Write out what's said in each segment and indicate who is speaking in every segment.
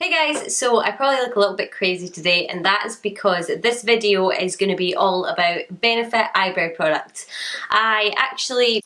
Speaker 1: Hey guys, so I probably look a little bit crazy today, and that is because this video is going to be all about Benefit eyebrow products. I actually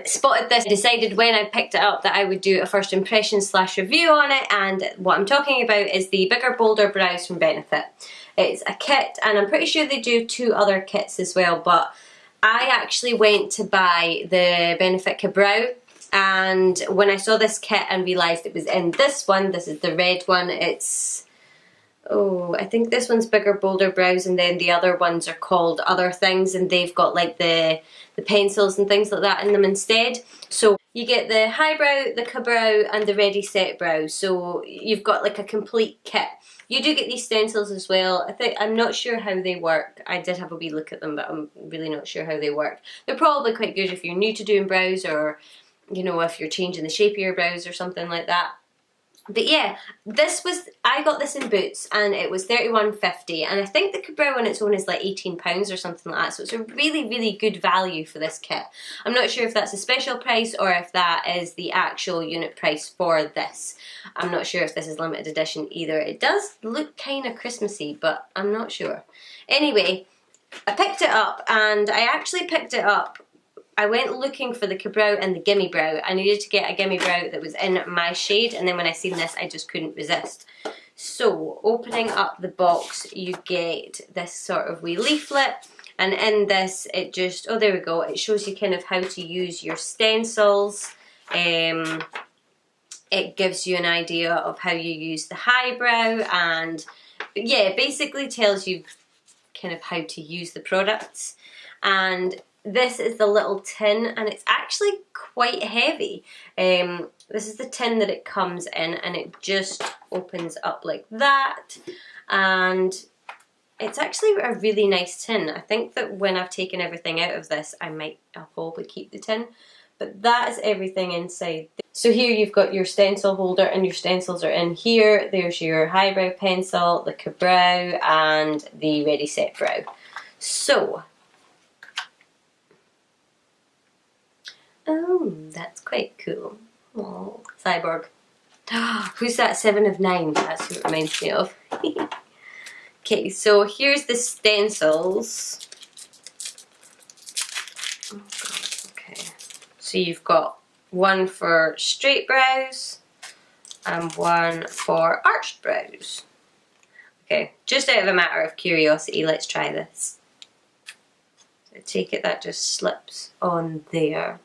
Speaker 1: spotted this, decided when I picked it up that I would do a first impression / review on it, and what I'm talking about is the Bigger Bolder Brows from Benefit. It's a kit, and I'm pretty sure they do 2 other kits as well, but I actually went to buy the Benefit Brow. And when I saw this kit and realised it was in this one, this is the red one, it's, I think this one's Bigger Bolder Brows, and then the other ones are called other things, and they've got like the pencils and things like that in them instead. So you get the highbrow, the brow, and the ready set brow, so you've got like a complete kit. You do get these stencils as well. I'm not sure how they work. I did have a wee look at them, but I'm really not sure how they work. They're probably quite good if you're new to doing brows, or you know, if you're changing the shape of your brows or something like that. But yeah, I got this in Boots and it was $31.50, and I think the brow on its own is like £18 or something like that, so it's a really, really good value for this kit. I'm not sure if that's a special price or if that is the actual unit price for this. I'm not sure if this is limited edition either. It does look kind of Christmassy, but I'm not sure. Anyway, I picked it up, and I actually picked it up. I went looking for the brow and the GimMe Brow. I needed to get a GimMe Brow that was in my shade, and then when I seen this I just couldn't resist. So opening up the box, you get this sort of wee leaflet, and in this it just, oh there we go, it shows you kind of how to use your stencils. It gives you an idea of how you use the highbrow, and yeah, basically tells you kind of how to use the products. And this is the little tin, and it's actually quite heavy. This is the tin that it comes in, and it just opens up like that, and it's actually a really nice tin. I think that when I've taken everything out of this, I'll probably keep the tin, but that is everything inside. So here you've got your stencil holder, and your stencils are in here. There's your highbrow pencil, the brow, and the ready set brow. So, oh, that's quite cool. Oh, Cyborg. Who's that 7 of 9? That's who it reminds me of. Okay, so here's the stencils. Oh God, okay. So you've got one for straight brows and one for arched brows. Okay, just out of a matter of curiosity, let's try this. So I take it that just slips on there.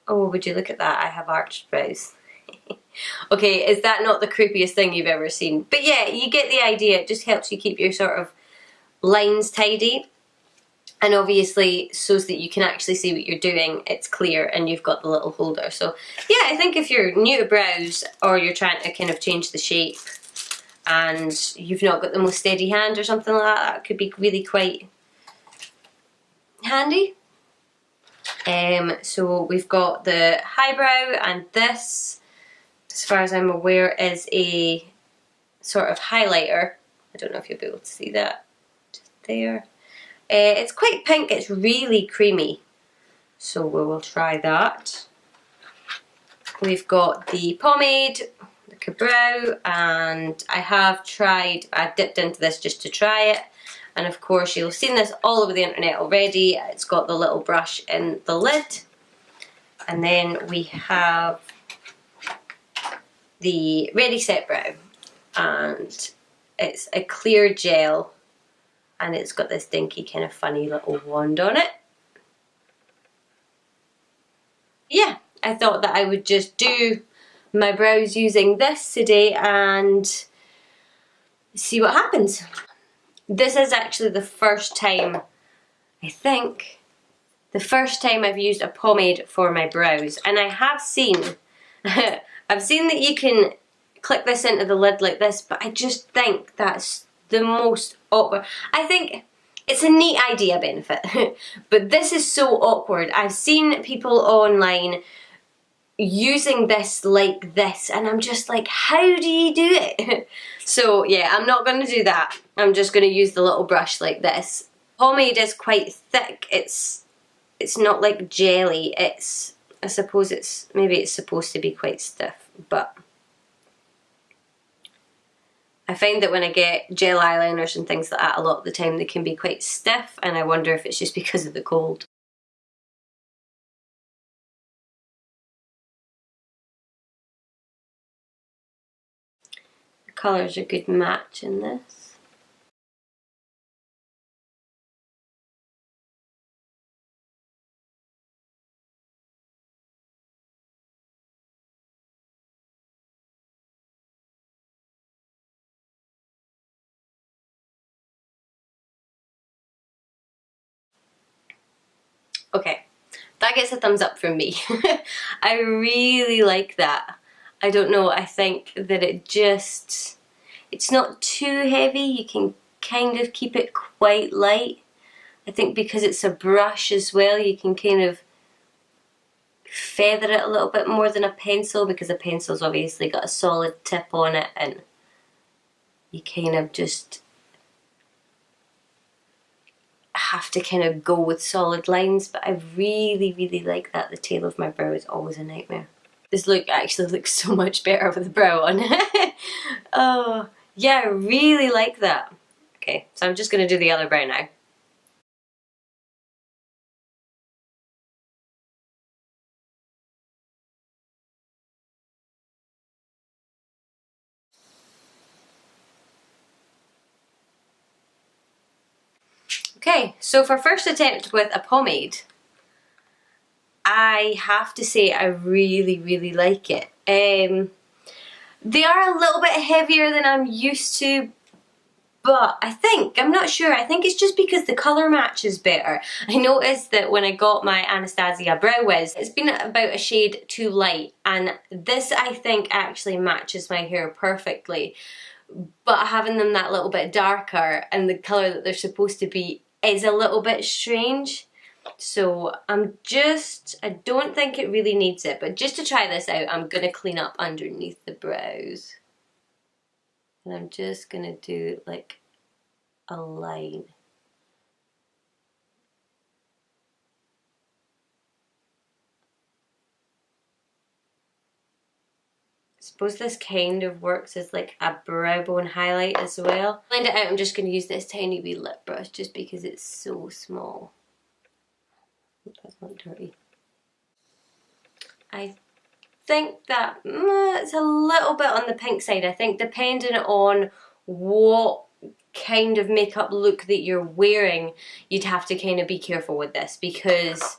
Speaker 1: Oh, would you look at that? I have arched brows. Okay, is that not the creepiest thing you've ever seen? But yeah, you get the idea. It just helps you keep your sort of lines tidy. And obviously, so that you can actually see what you're doing, it's clear, and you've got the little holder. So yeah, I think if you're new to brows, or you're trying to kind of change the shape, and you've not got the most steady hand or something like that, that could be really quite handy. So we've got the highbrow, and this, as far as I'm aware, is a sort of highlighter. I don't know if you'll be able to see that. Just there. It's quite pink, it's really creamy. So we will try that. We've got the pomade, the brow, and I dipped into this just to try it. And of course you'll have seen this all over the internet already. It's got the little brush in the lid. And then we have the ready set brow. And it's a clear gel. And it's got this dinky kind of funny little wand on it. Yeah, I thought that I would just do my brows using this today and see what happens. This is actually the first time, I think, the first time I've used a pomade for my brows. And I have seen, I've seen that you can click this into the lid like this, but I just think that's the most awkward. I think it's a neat idea, Benefit, but this is so awkward. I've seen people online using this like this, and I'm just like, how do you do it? So yeah, I'm not going to do that. I'm just going to use the little brush like this. Pomade is quite thick. It's not like jelly. I suppose maybe it's supposed to be quite stiff, but I find that when I get gel eyeliners and things like that, a lot of the time they can be quite stiff, and I wonder if it's just because of the cold. The colour's a good match in this. Okay, that gets a thumbs up from me. I really like that. I don't know, I think that it's not too heavy, you can kind of keep it quite light. I think because it's a brush as well, you can kind of feather it a little bit more than a pencil, because a pencil's obviously got a solid tip on it and you kind of just have to kind of go with solid lines. But I really, really like that. The tail of my brow is always a nightmare. This look actually looks so much better with the brow on. Oh, yeah, I really like that. Okay, so I'm just going to do the other brow now. Okay, so for first attempt with a pomade, I have to say I really, really like it. They are a little bit heavier than I'm used to, but I'm not sure, I think it's just because the colour matches better. I noticed that when I got my Anastasia Brow Wiz, it's been about a shade too light, and this I think actually matches my hair perfectly. But having them that little bit darker and the colour that they're supposed to be is a little bit strange. So I don't think it really needs it, but just to try this out, I'm going to clean up underneath the brows. And I'm just going to do like a line. I suppose this kind of works as like a brow bone highlight as well. To blend it out, I'm just going to use this tiny wee lip brush just because it's so small. That's not dirty. I think that it's a little bit on the pink side. I think depending on what kind of makeup look that you're wearing, you'd have to kind of be careful with this, because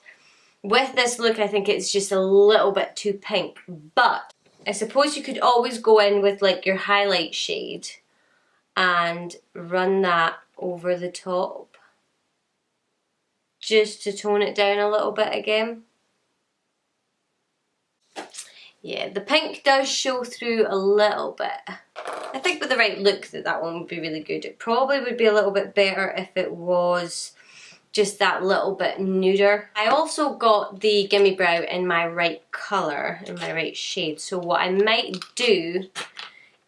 Speaker 1: with this look I think it's just a little bit too pink. But I suppose you could always go in with like your highlight shade and run that over the top just to tone it down a little bit again. Yeah, the pink does show through a little bit. I think with the right look that one would be really good. It probably would be a little bit better if it was just that little bit nuder. I also got the GimMe Brow in my right colour, in my right shade. So what I might do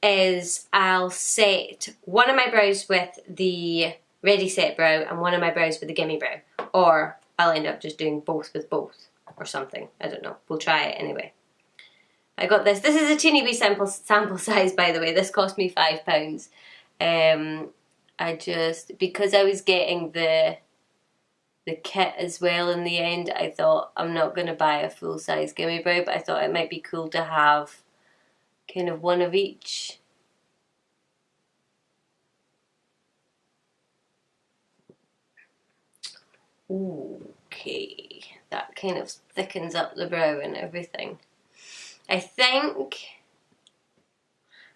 Speaker 1: is I'll set one of my brows with the Ready Set Brow and one of my brows with the GimMe Brow. Or I'll end up just doing both with both or something. I don't know. We'll try it anyway. I got this. This is a teeny wee sample size, by the way. This cost me £5. Because I was getting the kit as well in the end, I thought I'm not going to buy a full size GimMe Brow, but I thought it might be cool to have kind of one of each. Okay, that kind of thickens up the brow and everything. I think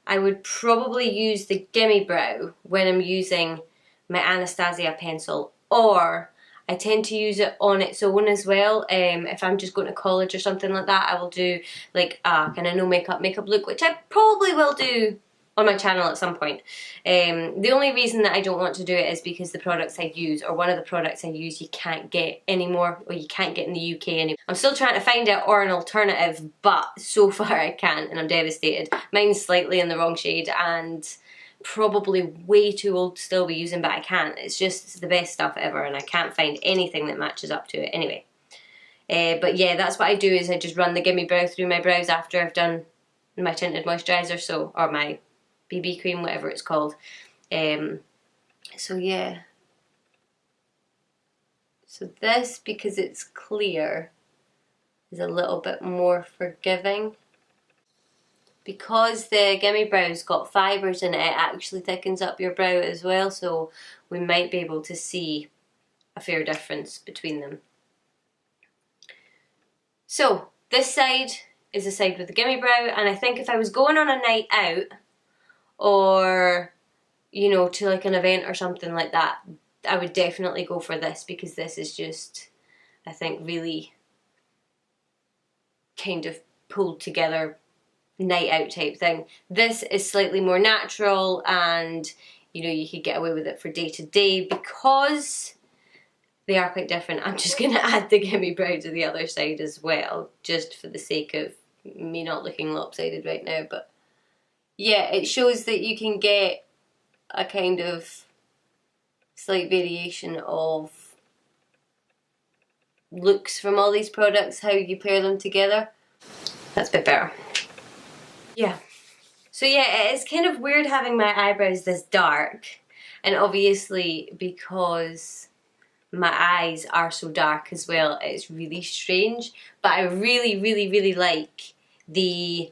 Speaker 1: I would probably use the GimMe Brow when I'm using my Anastasia pencil, or I tend to use it on its own as well. If I'm just going to college or something like that, I will do like a kind of no makeup look, which I probably will do on my channel at some point. The only reason that I don't want to do it is because the products I use, or one of the products I use, you can't get anymore, or you can't get in the UK anymore. I'm still trying to find it or an alternative, but so far I can't, and I'm devastated. Mine's slightly in the wrong shade and probably way too old to still be using, but I can't. It's the best stuff ever, and I can't find anything that matches up to it anyway. But yeah, that's what I do, is I just run the GimMe Brow through my brows after I've done my tinted moisturiser, or my BB cream, whatever it's called. So yeah. So this, because it's clear, is a little bit more forgiving. Because the GimMe Brow's got fibres in it, it actually thickens up your brow as well, so we might be able to see a fair difference between them. So this side is the side with the GimMe Brow, and I think if I was going on a night out, or you know, to like an event or something like that, I would definitely go for this, because this is just, I think, really kind of pulled together night out type thing. This is slightly more natural, and you know, you could get away with it for day to day. Because they are quite different, I'm just going to add the GimMe Brow to the other side as well, just for the sake of me not looking lopsided right now. But yeah, it shows that you can get a kind of slight variation of looks from all these products, how you pair them together. That's a bit better. Yeah. So yeah, it's kind of weird having my eyebrows this dark, and obviously because my eyes are so dark as well, it's really strange. But I really like the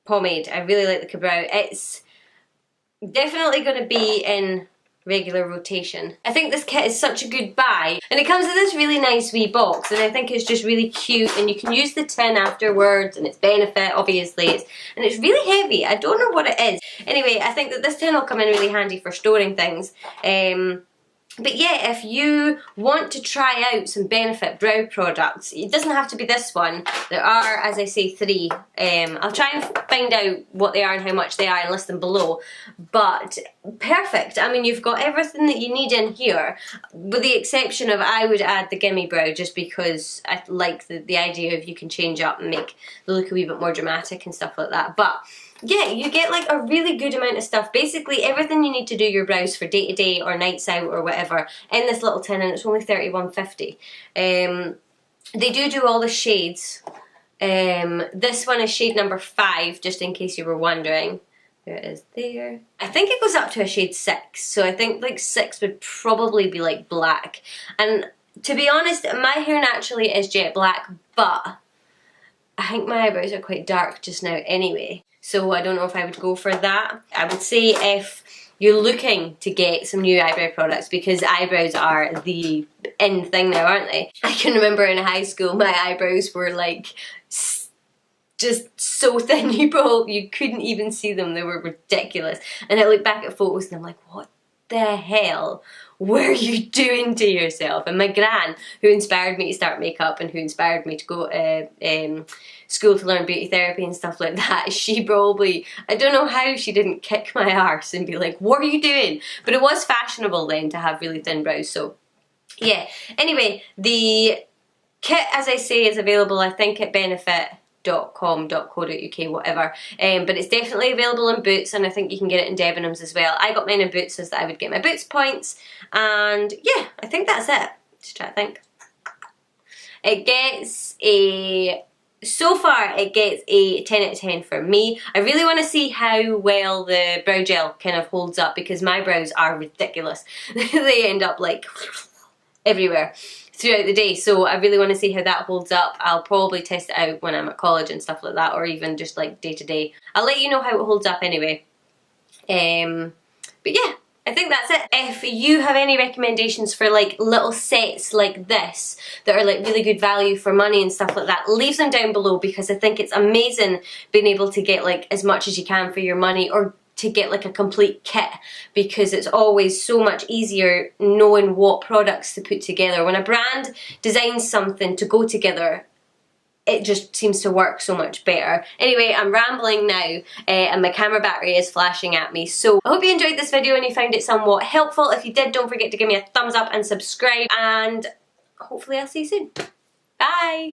Speaker 1: pomade. I really like the Brow. It's definitely going to be in regular rotation. I think this kit is such a good buy, and it comes with this really nice wee box, and I think it's just really cute, and you can use the tin afterwards, and it's Benefit obviously, and it's really heavy. I don't know what it is. Anyway, I think that this tin will come in really handy for storing things. But yeah, if you want to try out some Benefit brow products, it doesn't have to be this one. There are, as I say, 3. I'll try and find out what they are and how much they are and list them below. But perfect. I mean, you've got everything that you need in here, with the exception of, I would add the GimMe Brow, just because I like the idea of you can change up and make the look a wee bit more dramatic and stuff like that. But yeah, you get like a really good amount of stuff. Basically everything you need to do your brows for day to day or nights out or whatever in this little tin, and it's only £31.50. They do all the shades. This one is shade number 5, just in case you were wondering. There it is there. I think it goes up to a shade 6, so I think like 6 would probably be like black. And to be honest, my hair naturally is jet black, but I think my eyebrows are quite dark just now anyway. So I don't know if I would go for that. I would say if you're looking to get some new eyebrow products, because eyebrows are the in thing now, aren't they? I can remember in high school my eyebrows were like just so thin you couldn't even see them. They were ridiculous. And I look back at photos and I'm like, what the hell were you doing to yourself? And my gran, who inspired me to start makeup and who inspired me to go to school to learn beauty therapy and stuff like that, she probably, I don't know how she didn't kick my arse and be like, what are you doing? But it was fashionable then to have really thin brows, so yeah. Anyway, the kit, as I say, is available, I think, at benefit.com.co.uk, whatever, but it's definitely available in Boots, and I think you can get it in Debenhams as well. I got mine in Boots so that I would get my Boots points, and yeah, I think that's it. Just try to think. It gets a, so far it gets a 10 out of 10 for me. I really want to see how well the brow gel kind of holds up, because my brows are ridiculous. They end up like everywhere throughout the day, so I really want to see how that holds up. I'll probably test it out when I'm at college and stuff like that, or even just like day to day. I'll let you know how it holds up anyway. But yeah, I think that's it. If you have any recommendations for like little sets like this that are like really good value for money and stuff like that, leave them down below, because I think it's amazing being able to get like as much as you can for your money, or to get like a complete kit, because it's always so much easier knowing what products to put together. When a brand designs something to go together, it just seems to work so much better. Anyway, I'm rambling now, and my camera battery is flashing at me, so I hope you enjoyed this video and you found it somewhat helpful. If you did, don't forget to give me a thumbs up and subscribe, and hopefully I'll see you soon. Bye!